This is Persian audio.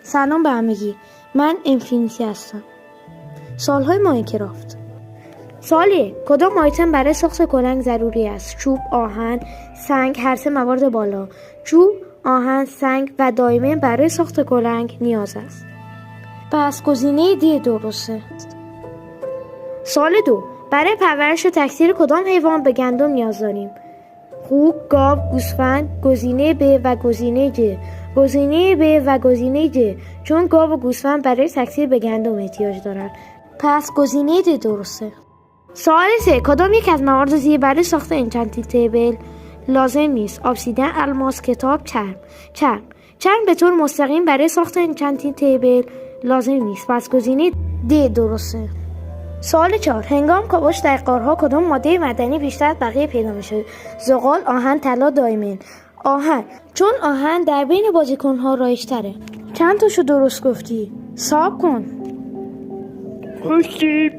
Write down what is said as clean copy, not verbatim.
سلام به همگی. من انفینیتی هستم. سالهای ماینکرافت. سوال 1. کدام آیتم برای ساخت کلنگ ضروری است؟ چوب، آهن، سنگ، هر سه موارد بالا. چوب، آهن، سنگ و دایمن برای ساخت کلنگ نیاز است. پس گزینه دی درسته. سوال 2. برای پرورش و تکثیر کدام حیوان به گندم نیاز داریم؟ خوک، گاو، گوسفند. گزینه ب و گزینه ج. گزینه ب و گزینه ج، چون گاو و گوسفند برای تکثیر به گندم احتیاج دارند. پس گزینه د درسته. سوال 3. کدام یک از موارد زیر برای ساخت انچنتی تیبل لازم نیست؟ ابسیدن، الماس، کتاب، چرم به طور مستقیم برای ساخت انچنتی تیبل لازم نیست. پس گزینه د درسته. سوال 4. هنگام کاوش در غارها کدام ماده معدنی بیشتر از بقیه پیدا میشه؟ زغال، آهن، طلا، دایمن. آهن، چون آهن در بین بازیکن‌ها رایج‌تره. چند تاشو درست گفتی؟ صبر کن. خوشی